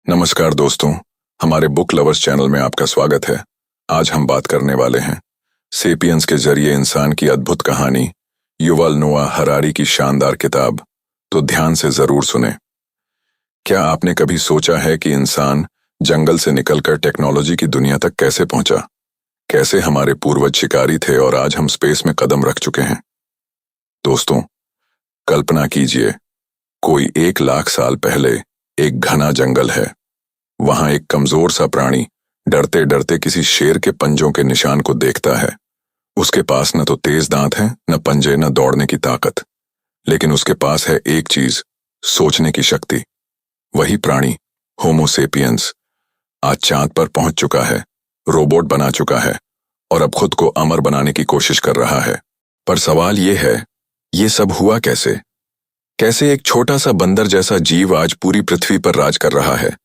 नमस्कार दोस्तों, हमारे बुक लवर्स चैनल में आपका स्वागत है। आज हम बात करने वाले हैं सेपियंस के जरिए इंसान की अद्भुत कहानी, युval नोआ हरारी की शानदार किताब। तो ध्यान से जरूर सुने। क्या आपने कभी सोचा है कि इंसान जंगल से निकलकर टेक्नोलॉजी की दुनिया तक कैसे पहुंचा? कैसे हमारे पूर्वज शिकारी थे और आज हम स्पेस में कदम रख चुके हैं? दोस्तों, कल्पना कीजिए, कोई 1 लाख साल पहले एक घना जंगल है। वहां एक कमजोर सा प्राणी डरते डरते किसी शेर के पंजों के निशान को देखता है। उसके पास न तो तेज दांत हैं, न पंजे, न दौड़ने की ताकत, लेकिन उसके पास है एक चीज, सोचने की शक्ति। वही प्राणी, होमो सेपियंस, आज चांद पर पहुंच चुका है, रोबोट बना चुका है और अब खुद को अमर बनाने की कोशिश कर रहा है। पर सवाल यह है, ये सब हुआ कैसे? कैसे एक छोटा सा बंदर जैसा जीव आज पूरी पृथ्वी पर राज कर रहा है?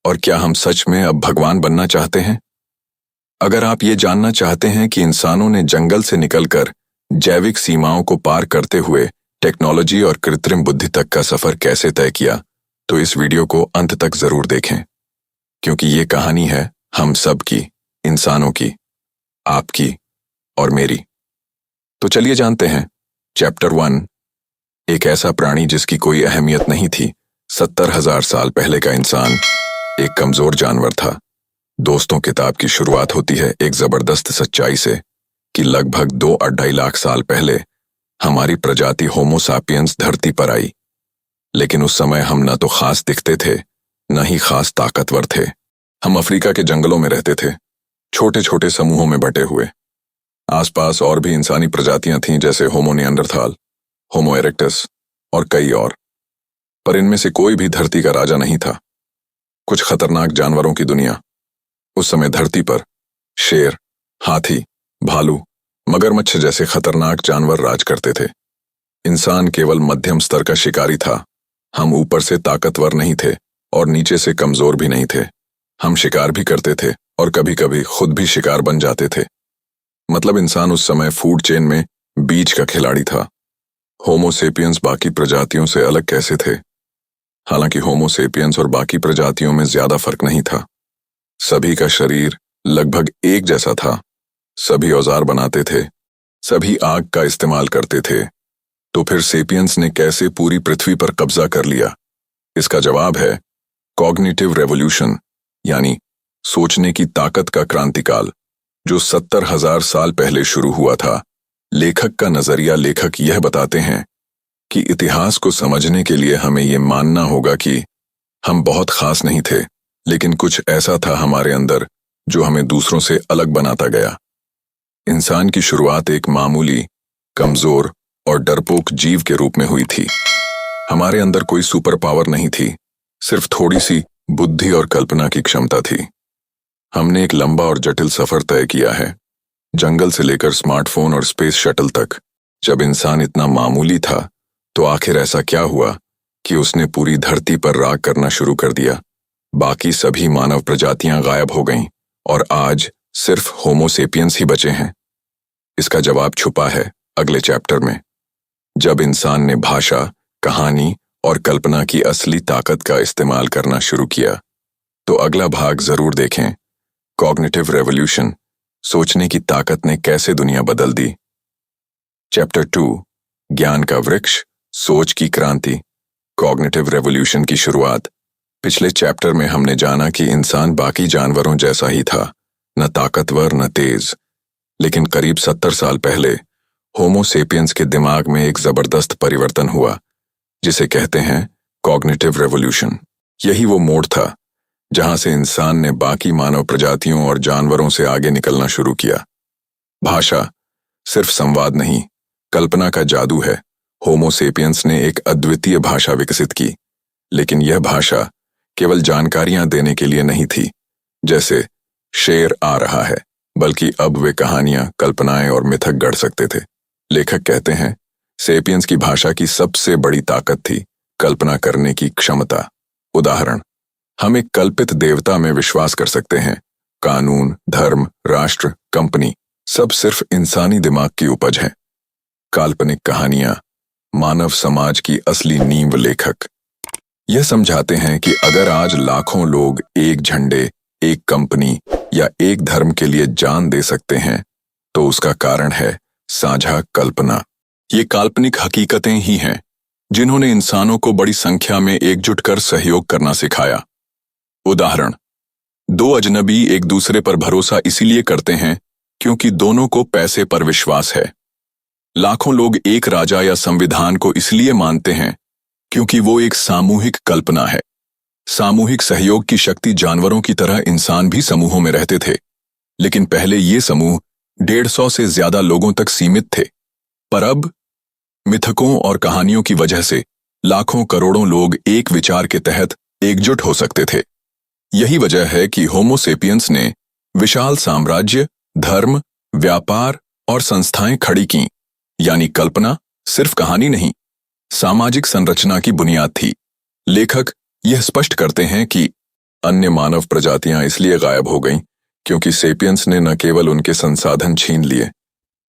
और क्या हम सच में अब भगवान बनना चाहते हैं? अगर आप ये जानना चाहते हैं कि इंसानों ने जंगल से निकलकर जैविक सीमाओं को पार करते हुए टेक्नोलॉजी और कृत्रिम बुद्धि तक का सफर कैसे तय किया, तो इस वीडियो को अंत तक जरूर देखें, क्योंकि ये कहानी है हम सब की, इंसानों की, आपकी और मेरी। तो चलिए जानते हैं। चैप्टर 1, एक ऐसा प्राणी जिसकी कोई अहमियत नहीं थी। 70,000 साल पहले का इंसान एक कमजोर जानवर था। दोस्तों, किताब की शुरुआत होती है एक जबरदस्त सच्चाई से कि लगभग 2-2.5 लाख साल पहले हमारी प्रजाति होमो सापियंस धरती पर आई। लेकिन उस समय हम न तो खास दिखते थे, न ही खास ताकतवर थे। हम अफ्रीका के जंगलों में रहते थे, छोटे छोटे समूहों में बटे हुए। आसपास और भी इंसानी प्रजातियां थीं, जैसे होमो निएंडरथाल, होमो इरेक्टस और कई और। पर इनमें से कोई भी धरती का राजा नहीं था। कुछ खतरनाक जानवरों की दुनिया। उस समय धरती पर शेर, हाथी, भालू, मगरमच्छ जैसे खतरनाक जानवर राज करते थे। इंसान केवल मध्यम स्तर का शिकारी था। हम ऊपर से ताकतवर नहीं थे और नीचे से कमजोर भी नहीं थे। हम शिकार भी करते थे और कभी कभी खुद भी शिकार बन जाते थे। मतलब इंसान उस समय फूड चेन में बीच का खिलाड़ी था। होमो सेपियंस बाकी प्रजातियों से अलग कैसे थे? हालांकि होमो सेपियंस और बाकी प्रजातियों में ज्यादा फर्क नहीं था। सभी का शरीर लगभग एक जैसा था। सभी औजार बनाते थे, सभी आग का इस्तेमाल करते थे। तो फिर सेपियंस ने कैसे पूरी पृथ्वी पर कब्जा कर लिया? इसका जवाब है कॉग्निटिव रेवोल्यूशन, यानी सोचने की ताकत का क्रांतिकाल, जो 70,000 साल पहले शुरू हुआ था। लेखक का नजरिया, लेखक यह बताते हैं कि इतिहास को समझने के लिए हमें यह मानना होगा कि हम बहुत खास नहीं थे, लेकिन कुछ ऐसा था हमारे अंदर जो हमें दूसरों से अलग बनाता गया। इंसान की शुरुआत एक मामूली, कमजोर और डरपोक जीव के रूप में हुई थी। हमारे अंदर कोई सुपर पावर नहीं थी, सिर्फ थोड़ी सी बुद्धि और कल्पना की क्षमता थी। हमने एक लंबा और जटिल सफर तय किया है, जंगल से लेकर स्मार्टफोन और स्पेस शटल तक। जब इंसान इतना मामूली था, तो आखिर ऐसा क्या हुआ कि उसने पूरी धरती पर राज करना शुरू कर दिया? बाकी सभी मानव प्रजातियां गायब हो गईं और आज सिर्फ होमो सेपियंस ही बचे हैं। इसका जवाब छुपा है अगले चैप्टर में, जब इंसान ने भाषा, कहानी और कल्पना की असली ताकत का इस्तेमाल करना शुरू किया। तो अगला भाग जरूर देखें, कॉग्निटिव रेवोल्यूशन, सोचने की ताकत ने कैसे दुनिया बदल दी। चैप्टर 2, ज्ञान का वृक्ष, सोच की क्रांति, कॉग्निटिव रेवोल्यूशन की शुरुआत। पिछले चैप्टर में हमने जाना कि इंसान बाकी जानवरों जैसा ही था, न ताकतवर न तेज। लेकिन करीब 70 साल पहले होमो सेपियंस के दिमाग में एक जबरदस्त परिवर्तन हुआ, जिसे कहते हैं कॉग्निटिव रेवोल्यूशन। यही वो मोड़ था जहां से इंसान ने बाकी मानव प्रजातियों और जानवरों से आगे निकलना शुरू किया। भाषा सिर्फ संवाद नहीं, कल्पना का जादू है। होमो सेपियंस ने एक अद्वितीय भाषा विकसित की, लेकिन यह भाषा केवल जानकारियां देने के लिए नहीं थी, जैसे शेर आ रहा है, बल्कि अब वे कहानियां, कल्पनाएं और मिथक गढ़ सकते थे। लेखक कहते हैं, सेपियंस की भाषा की सबसे बड़ी ताकत थी कल्पना करने की क्षमता। उदाहरण, हम एक कल्पित देवता में विश्वास कर सकते हैं। कानून, धर्म, राष्ट्र, कंपनी, सब सिर्फ इंसानी दिमाग की उपज है। काल्पनिक कहानियां, मानव समाज की असली नींव। लेखक यह समझाते हैं कि अगर आज लाखों लोग एक झंडे, एक कंपनी या एक धर्म के लिए जान दे सकते हैं, तो उसका कारण है साझा कल्पना। ये काल्पनिक हकीकतें ही हैं जिन्होंने इंसानों को बड़ी संख्या में एकजुट कर सहयोग करना सिखाया। उदाहरण, दो अजनबी एक दूसरे पर भरोसा इसीलिए करते हैं क्योंकि दोनों को पैसे पर विश्वास है। लाखों लोग एक राजा या संविधान को इसलिए मानते हैं क्योंकि वो एक सामूहिक कल्पना है। सामूहिक सहयोग की शक्ति जानवरों की तरह इंसान भी समूहों में रहते थे, लेकिन पहले ये समूह 150 से ज्यादा लोगों तक सीमित थे। पर अब मिथकों और कहानियों की वजह से लाखों करोड़ों लोग एक विचार के तहत एकजुट हो सकते थे। यही वजह है कि होमो सेपियंस ने विशाल साम्राज्य, धर्म, व्यापार और संस्थाएं खड़ी की। यानी कल्पना सिर्फ कहानी नहीं, सामाजिक संरचना की बुनियाद थी। लेखक यह स्पष्ट करते हैं कि अन्य मानव प्रजातियां इसलिए गायब हो गईं क्योंकि सेपियंस ने न केवल उनके संसाधन छीन लिए,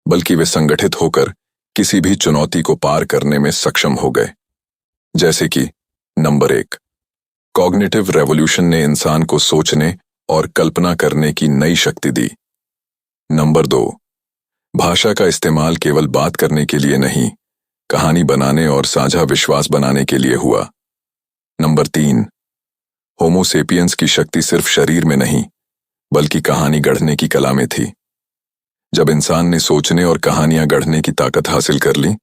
बल्कि वे संगठित होकर किसी भी चुनौती को पार करने में सक्षम हो गए। जैसे कि नंबर 1, कॉग्निटिव रेवोल्यूशन ने इंसान को सोचने और कल्पना करने की नई शक्ति दी। नंबर 2, भाषा का इस्तेमाल केवल बात करने के लिए नहीं, कहानी बनाने और साझा विश्वास बनाने के लिए हुआ। नंबर 3, होमो सेपियंस की शक्ति सिर्फ शरीर में नहीं, बल्कि कहानी गढ़ने की कला में थी। जब इंसान ने सोचने और कहानियां गढ़ने की ताकत हासिल कर ली,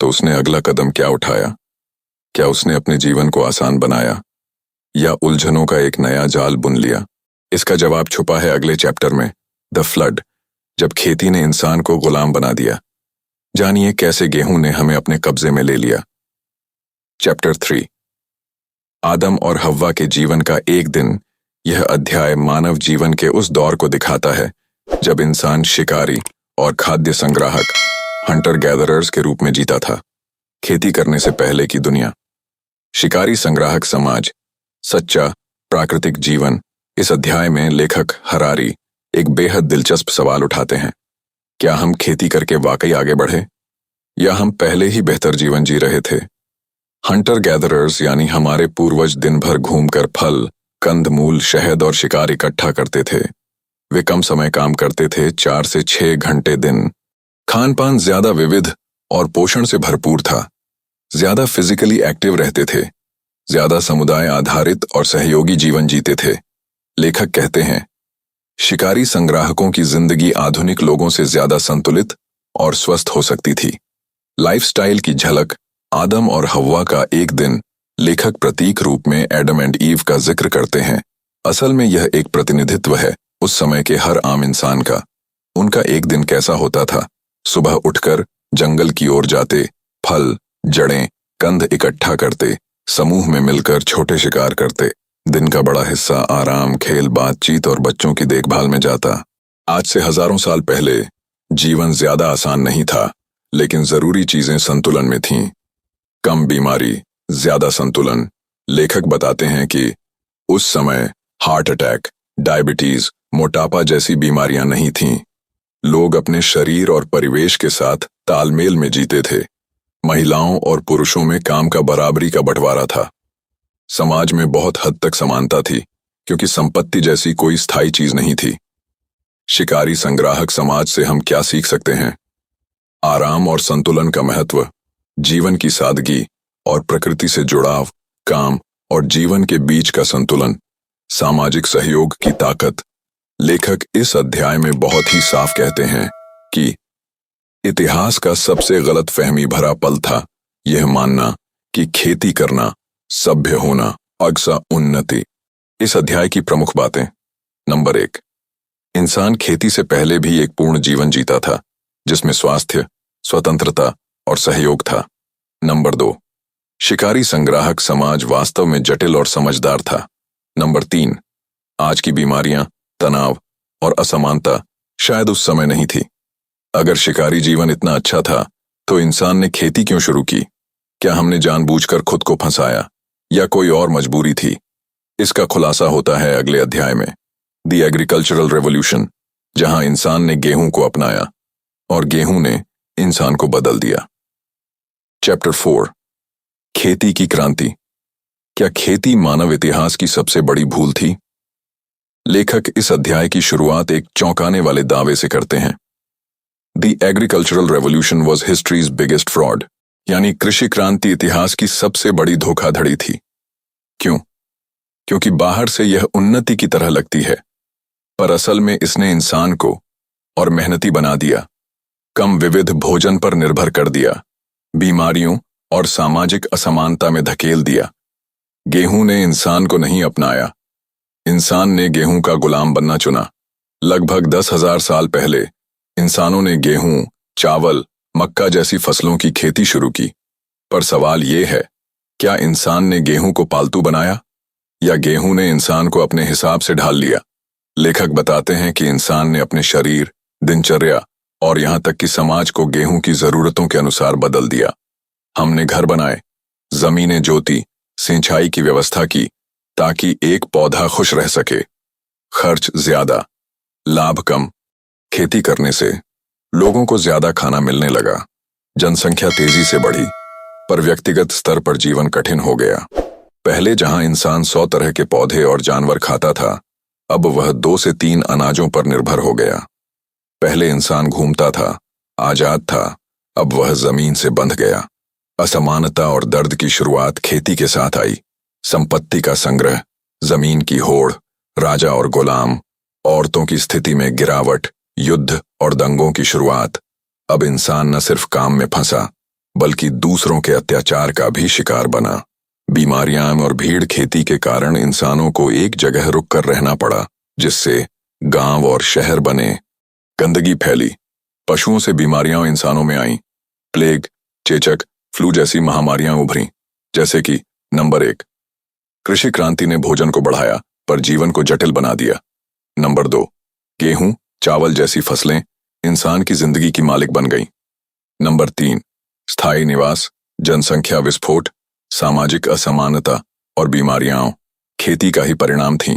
तो उसने अगला कदम क्या उठाया? क्या उसने अपने जीवन को आसान बनाया या उलझनों का एक नया जाल बुन लिया? इसका जवाब छुपा है अगले चैप्टर में, द फ्लड, जब खेती ने इंसान को गुलाम बना दिया। जानिए कैसे गेहूं ने हमें अपने कब्जे में ले लिया। चैप्टर 3, आदम और हव्वा के जीवन का एक दिन। यह अध्याय मानव जीवन के उस दौर को दिखाता है जब इंसान शिकारी और खाद्य संग्राहक, हंटर गैदरर्स के रूप में जीता था। खेती करने से पहले की दुनिया, शिकारी संग्राहक समाज, सच्चा प्राकृतिक जीवन। इस अध्याय में लेखक हरारी एक बेहद दिलचस्प सवाल उठाते हैं। क्या हम खेती करके वाकई आगे बढ़े, या हम पहले ही बेहतर जीवन जी रहे थे? हंटर गैदरर्स यानी हमारे पूर्वज दिन भर घूमकर फल, कंदमूल, शहद और शिकार इकट्ठा करते थे। वे कम समय काम करते थे, 4 से 6 घंटे दिन। खान पान ज्यादा विविध और पोषण से भरपूर था। ज्यादा फिजिकली एक्टिव रहते थे, ज्यादा समुदाय आधारित और सहयोगी जीवन जीते थे। लेखक कहते हैं, शिकारी संग्राहकों की जिंदगी आधुनिक लोगों से ज्यादा संतुलित और स्वस्थ हो सकती थी। लाइफस्टाइल की झलक, आदम और हव्वा का एक दिन। लेखक प्रतीक रूप में एडम एंड ईव का जिक्र करते हैं। असल में यह एक प्रतिनिधित्व है उस समय के हर आम इंसान का। उनका एक दिन कैसा होता था? सुबह उठकर जंगल की ओर जाते, फल, जड़ें, कंद इकट्ठा करते, समूह में मिलकर छोटे शिकार करते। दिन का बड़ा हिस्सा आराम, खेल, बातचीत और बच्चों की देखभाल में जाता। आज से हजारों साल पहले जीवन ज्यादा आसान नहीं था, लेकिन जरूरी चीजें संतुलन में थीं। कम बीमारी, ज्यादा संतुलन। लेखक बताते हैं कि उस समय हार्ट अटैक, डायबिटीज, मोटापा जैसी बीमारियां नहीं थीं। लोग अपने शरीर और परिवेश के साथ तालमेल में जीते थे। महिलाओं और पुरुषों में काम का बराबरी का बंटवारा था। समाज में बहुत हद तक समानता थी, क्योंकि संपत्ति जैसी कोई स्थायी चीज नहीं थी। शिकारी संग्राहक समाज से हम क्या सीख सकते हैं? आराम और संतुलन का महत्व, जीवन की सादगी और प्रकृति से जुड़ाव, काम और जीवन के बीच का संतुलन, सामाजिक सहयोग की ताकत। लेखक इस अध्याय में बहुत ही साफ कहते हैं कि इतिहास का सबसे गलतफहमी भरा पल था यह मानना कि खेती करना, सभ्य होना, अगसा उन्नति। इस अध्याय की प्रमुख बातें। नंबर 1, इंसान खेती से पहले भी एक पूर्ण जीवन जीता था, जिसमें स्वास्थ्य, स्वतंत्रता और सहयोग था। नंबर 2, शिकारी संग्राहक समाज वास्तव में जटिल और समझदार था। नंबर 3, आज की बीमारियां, तनाव और असमानता शायद उस समय नहीं थी। अगर शिकारी जीवन इतना अच्छा था, तो इंसान ने खेती क्यों शुरू की? क्या हमने जानबूझकर खुद को फंसाया, या कोई और मजबूरी थी? इसका खुलासा होता है अगले अध्याय में, द एग्रीकल्चरल रेवोल्यूशन, जहां इंसान ने गेहूं को अपनाया और गेहूं ने इंसान को बदल दिया। चैप्टर 4, खेती की क्रांति। क्या खेती मानव इतिहास की सबसे बड़ी भूल थी? लेखक इस अध्याय की शुरुआत एक चौंकाने वाले दावे से करते हैं। The agricultural revolution was histories biggest fraud, यानी कृषि क्रांति इतिहास की सबसे बड़ी धोखाधड़ी थी। क्यों? क्योंकि बाहर से यह उन्नति की तरह लगती है, पर असल में इसने इंसान को और मेहनती बना दिया, कम विविध भोजन पर निर्भर कर दिया, बीमारियों और सामाजिक असमानता में धकेल दिया। गेहूं ने इंसान को नहीं अपनाया, इंसान ने गेहूं का गुलाम बनना चुना। लगभग 10,000 साल पहले इंसानों ने गेहूं, चावल, मक्का जैसी फसलों की खेती शुरू की। पर सवाल ये है, क्या इंसान ने गेहूं को पालतू बनाया या गेहूं ने इंसान को अपने हिसाब से ढाल लिया? लेखक बताते हैं कि इंसान ने अपने शरीर, दिनचर्या और यहां तक कि समाज को गेहूं की जरूरतों के अनुसार बदल दिया। हमने घर बनाए, जमीनें जोती, सिंचाई की व्यवस्था की ताकि एक पौधा खुश रह सके। खर्च ज्यादा, लाभ कम। खेती करने से लोगों को ज्यादा खाना मिलने लगा, जनसंख्या तेजी से बढ़ी, पर व्यक्तिगत स्तर पर जीवन कठिन हो गया। पहले जहां इंसान 100 तरह के पौधे और जानवर खाता था, अब वह 2 से 3 अनाजों पर निर्भर हो गया। पहले इंसान घूमता था, आजाद था, अब वह जमीन से बंध गया। असमानता और दर्द की शुरुआत खेती के साथ आई। संपत्ति का संग्रह, जमीन की होड़, राजा और गुलाम, औरतों की स्थिति में गिरावट, युद्ध और दंगों की शुरुआत। अब इंसान न सिर्फ काम में फंसा, बल्कि दूसरों के अत्याचार का भी शिकार बना। बीमारियां और भीड़ खेती के कारण इंसानों को एक जगह रुक कर रहना पड़ा, जिससे गांव और शहर बने। गंदगी फैली, पशुओं से बीमारियां इंसानों में आईं। प्लेग, चेचक, फ्लू जैसी महामारियां उभरी। जैसे कि नंबर 1, कृषि क्रांति ने भोजन को बढ़ाया पर जीवन को जटिल बना दिया। नंबर 2, गेहूं, चावल जैसी फसलें इंसान की जिंदगी की मालिक बन गईं। नंबर 3, स्थायी निवास, जनसंख्या विस्फोट, सामाजिक असमानता और बीमारियां खेती का ही परिणाम थीं।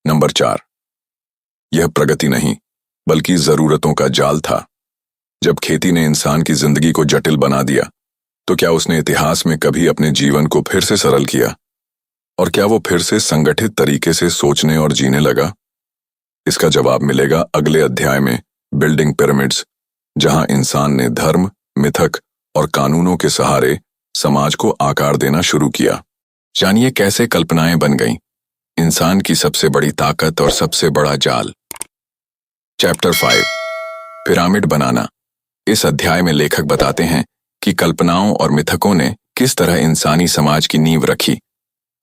नंबर 4, यह प्रगति नहीं बल्कि जरूरतों का जाल था। जब खेती ने इंसान की जिंदगी को जटिल बना दिया, तो क्या उसने इतिहास में कभी अपने जीवन को फिर से सरल किया? और क्या वो फिर से संगठित तरीके से सोचने और जीने लगा? इसका जवाब मिलेगा अगले अध्याय में, बिल्डिंग पिरामिड्स, जहां इंसान ने धर्म, मिथक और कानूनों के सहारे समाज को आकार देना शुरू किया। जानिए कैसे कल्पनाएं बन गईं, इंसान की सबसे बड़ी ताकत और सबसे बड़ा जाल। चैप्टर 5, पिरामिड बनाना। इस अध्याय में लेखक बताते हैं कि कल्पनाओं और मिथकों ने किस तरह इंसानी समाज की नींव रखी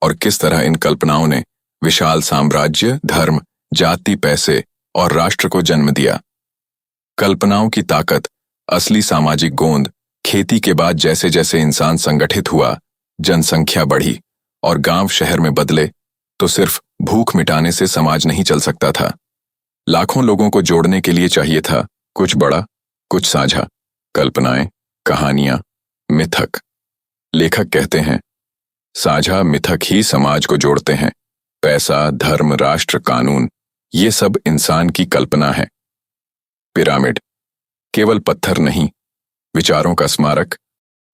और किस तरह इन कल्पनाओं ने विशाल साम्राज्य, धर्म, जाति, पैसे और राष्ट्र को जन्म दिया। कल्पनाओं की ताकत, असली सामाजिक गोंद। खेती के बाद जैसे जैसे इंसान संगठित हुआ, जनसंख्या बढ़ी और गांव शहर में बदले, तो सिर्फ भूख मिटाने से समाज नहीं चल सकता था। लाखों लोगों को जोड़ने के लिए चाहिए था कुछ बड़ा, कुछ साझा। कल्पनाएं, कहानियां, मिथक। लेखक कहते हैं, साझा मिथक ही समाज को जोड़ते हैं। पैसा, धर्म, राष्ट्र, कानून, ये सब इंसान की कल्पना है। पिरामिड केवल पत्थर नहीं, विचारों का स्मारक।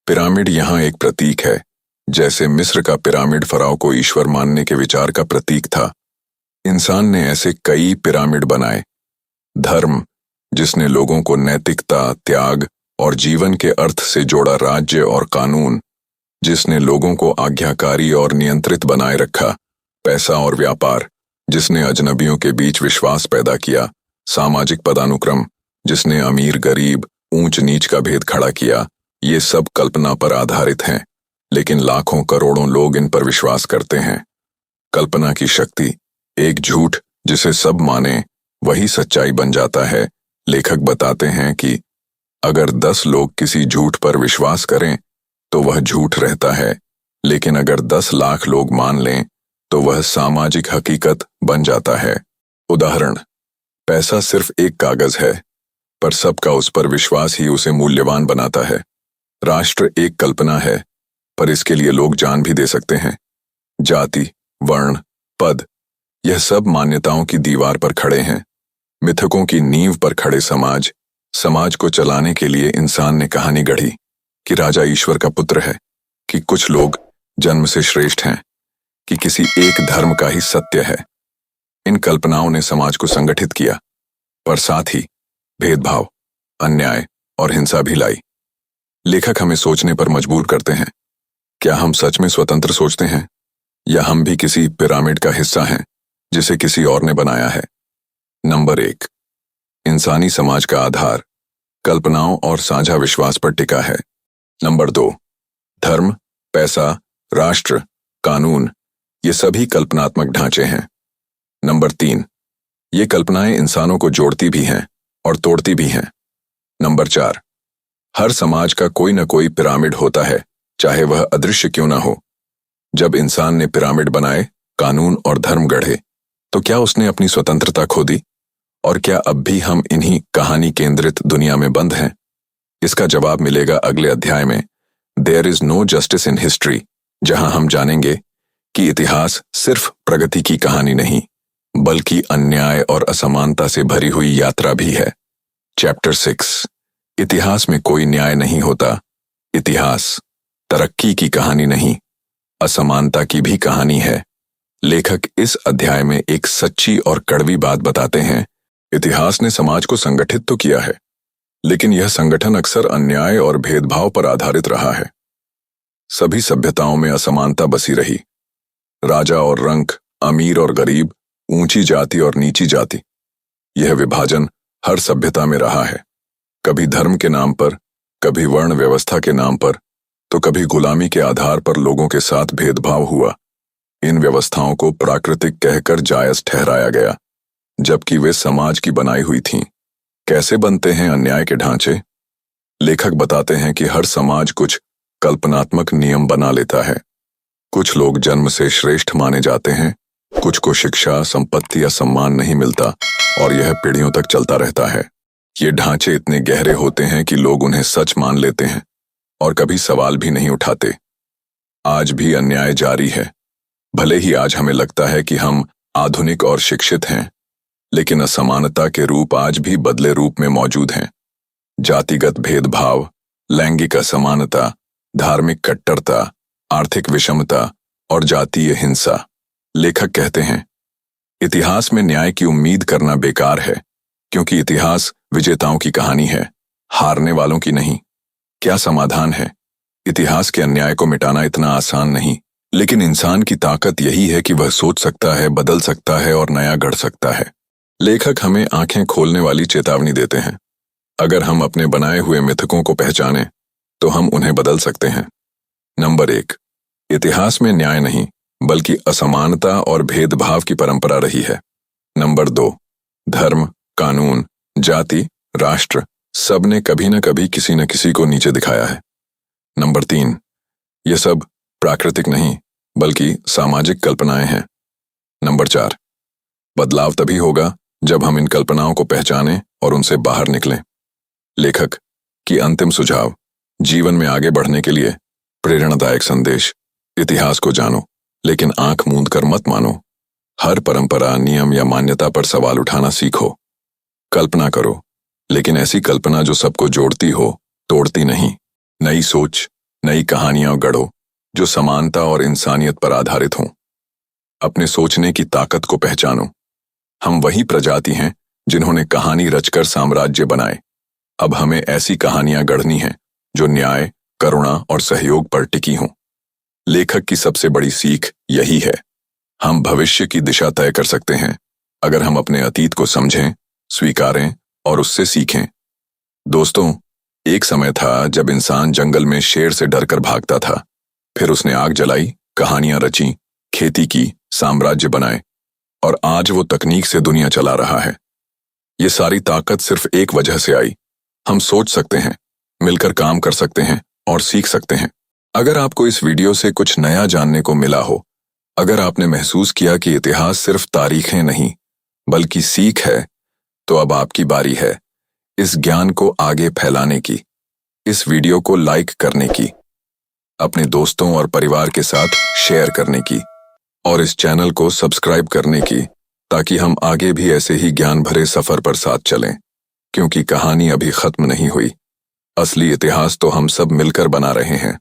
पिरामिड यहां एक प्रतीक है, जैसे मिस्र का पिरामिड फराओ को ईश्वर मानने के विचार का प्रतीक था। इंसान ने ऐसे कई पिरामिड बनाए। धर्म, जिसने लोगों को नैतिकता, त्याग और जीवन के अर्थ से जोड़ा। राज्य और कानून, जिसने लोगों को आज्ञाकारी और नियंत्रित बनाए रखा। पैसा और व्यापार, जिसने अजनबियों के बीच विश्वास पैदा किया। सामाजिक पदानुक्रम, जिसने अमीर गरीब, ऊंच नीच का भेद खड़ा किया। ये सब कल्पना पर आधारित हैं, लेकिन लाखों करोड़ों लोग इन पर विश्वास करते हैं। कल्पना की शक्ति, एक झूठ जिसे सब माने वही सच्चाई बन जाता है। लेखक बताते हैं कि अगर 10 लोग किसी झूठ पर विश्वास करें तो वह झूठ रहता है, लेकिन अगर 10 लाख लोग मान लें तो वह सामाजिक हकीकत बन जाता है। उदाहरण, पैसा सिर्फ एक कागज है, पर सबका उस पर विश्वास ही उसे मूल्यवान बनाता है। राष्ट्र एक कल्पना है, पर इसके लिए लोग जान भी दे सकते हैं। जाति, वर्ण, पद, यह सब मान्यताओं की दीवार पर खड़े हैं। मिथकों की नींव पर खड़े समाज को चलाने के लिए इंसान ने कहानी गढ़ी कि राजा ईश्वर का पुत्र है, कि कुछ लोग जन्म से श्रेष्ठ हैं, कि किसी एक धर्म का ही सत्य है। इन कल्पनाओं ने समाज को संगठित किया, पर साथ ही भेदभाव, अन्याय और हिंसा भी लाई। लेखक हमें सोचने पर मजबूर करते हैं, क्या हम सच में स्वतंत्र सोचते हैं, या हम भी किसी पिरामिड का हिस्सा हैं जिसे किसी और ने बनाया है। नंबर 1, इंसानी समाज का आधार कल्पनाओं और साझा विश्वास पर टिका है। नंबर 2, धर्म, पैसा, राष्ट्र, कानून, ये सभी कल्पनात्मक ढांचे हैं। नंबर 3, ये कल्पनाएं इंसानों को जोड़ती भी हैं और तोड़ती भी हैं। नंबर 4, हर समाज का कोई न कोई पिरामिड होता है, चाहे वह अदृश्य क्यों ना हो। जब इंसान ने पिरामिड बनाए, कानून और धर्म गढ़े, तो क्या उसने अपनी स्वतंत्रता खो दी? और क्या अब भी हम इन्हीं कहानी केंद्रित दुनिया में बंद हैं? इसका जवाब मिलेगा अगले अध्याय में, there is no justice in history, जहां हम जानेंगे कि इतिहास सिर्फ प्रगति की कहानी नहीं, बल्कि अन्याय और असमानता से भरी हुई यात्रा भी है। चैप्टर 6, इतिहास में कोई न्याय नहीं होता। इतिहास तरक्की की कहानी नहीं, असमानता की भी कहानी है। लेखक इस अध्याय में एक सच्ची और कड़वी बात बताते हैं, इतिहास ने समाज को संगठित तो किया है, लेकिन यह संगठन अक्सर अन्याय और भेदभाव पर आधारित रहा है। सभी सभ्यताओं में असमानता बसी रही, राजा और रंक, अमीर और गरीब, ऊंची जाति और नीची जाति। यह विभाजन हर सभ्यता में रहा है, कभी धर्म के नाम पर, कभी वर्ण व्यवस्था के नाम पर, तो कभी गुलामी के आधार पर लोगों के साथ भेदभाव हुआ। इन व्यवस्थाओं को प्राकृतिक कहकर जायज ठहराया गया, जबकि वे समाज की बनाई हुई थीं। कैसे बनते हैं अन्याय के ढांचे? लेखक बताते हैं कि हर समाज कुछ कल्पनात्मक नियम बना लेता है। कुछ लोग जन्म से श्रेष्ठ माने जाते हैं, कुछ को शिक्षा, संपत्ति या सम्मान नहीं मिलता, और यह पीढ़ियों तक चलता रहता है। ये ढांचे इतने गहरे होते हैं कि लोग उन्हें सच मान लेते हैं और कभी सवाल भी नहीं उठाते। आज भी अन्याय जारी है। भले ही आज हमें लगता है कि हम आधुनिक और शिक्षित हैं, लेकिन असमानता के रूप आज भी बदले रूप में मौजूद हैं। जातिगत भेदभाव, लैंगिक असमानता, धार्मिक कट्टरता, आर्थिक विषमता और जातीय हिंसा। लेखक कहते हैं, इतिहास में न्याय की उम्मीद करना बेकार है, क्योंकि इतिहास विजेताओं की कहानी है, हारने वालों की नहीं। क्या समाधान है? इतिहास के अन्याय को मिटाना इतना आसान नहीं, लेकिन इंसान की ताकत यही है कि वह सोच सकता है, बदल सकता है और नया गढ़ सकता है। लेखक हमें आंखें खोलने वाली चेतावनी देते हैं। अगर हम अपने बनाए हुए मिथकों को पहचानें, तो हम उन्हें बदल सकते हैं। नंबर 1, इतिहास में न्याय नहीं, बल्कि असमानता और भेदभाव की परंपरा रही है। नंबर 2, धर्म, कानून, जाति, राष्ट्र, सबने कभी न कभी किसी न किसी को नीचे दिखाया है। नंबर 3, यह सब प्राकृतिक नहीं, बल्कि सामाजिक कल्पनाएं हैं। नंबर 4, बदलाव तभी होगा जब हम इन कल्पनाओं को पहचानें और उनसे बाहर निकलें। लेखक की अंतिम सुझाव, जीवन में आगे बढ़ने के लिए प्रेरणादायक संदेश, इतिहास को जानो, लेकिन आंख मूंद कर मत मानो। हर परंपरा, नियम या मान्यता पर सवाल उठाना सीखो। कल्पना करो, लेकिन ऐसी कल्पना जो सबको जोड़ती हो, तोड़ती नहीं। नई सोच, नई कहानियां गढ़ो जो समानता और इंसानियत पर आधारित हों। अपने सोचने की ताकत को पहचानो। हम वही प्रजाति हैं जिन्होंने कहानी रचकर साम्राज्य बनाए। अब हमें ऐसी कहानियां गढ़नी हैं जो न्याय, करुणा और सहयोग पर टिकी हों। लेखक की सबसे बड़ी सीख यही है, हम भविष्य की दिशा तय कर सकते हैं अगर हम अपने अतीत को समझें, स्वीकारें और उससे सीखें। दोस्तों, एक समय था जब इंसान जंगल में शेर से डरकर भागता था। फिर उसने आग जलाई, कहानियां रची, खेती की, साम्राज्य बनाए, और आज वो तकनीक से दुनिया चला रहा है। ये सारी ताकत सिर्फ एक वजह से आई, हम सोच सकते हैं, मिलकर काम कर सकते हैं और सीख सकते हैं। अगर आपको इस वीडियो से कुछ नया जानने को मिला हो, अगर आपने महसूस किया कि इतिहास सिर्फ तारीखें नहीं बल्कि सीख है, तो अब आपकी बारी है इस ज्ञान को आगे फैलाने की, इस वीडियो को लाइक करने की, अपने दोस्तों और परिवार के साथ शेयर करने की, और इस चैनल को सब्सक्राइब करने की, ताकि हम आगे भी ऐसे ही ज्ञान भरे सफर पर साथ चलें। क्योंकि कहानी अभी खत्म नहीं हुई, असली इतिहास तो हम सब मिलकर बना रहे हैं।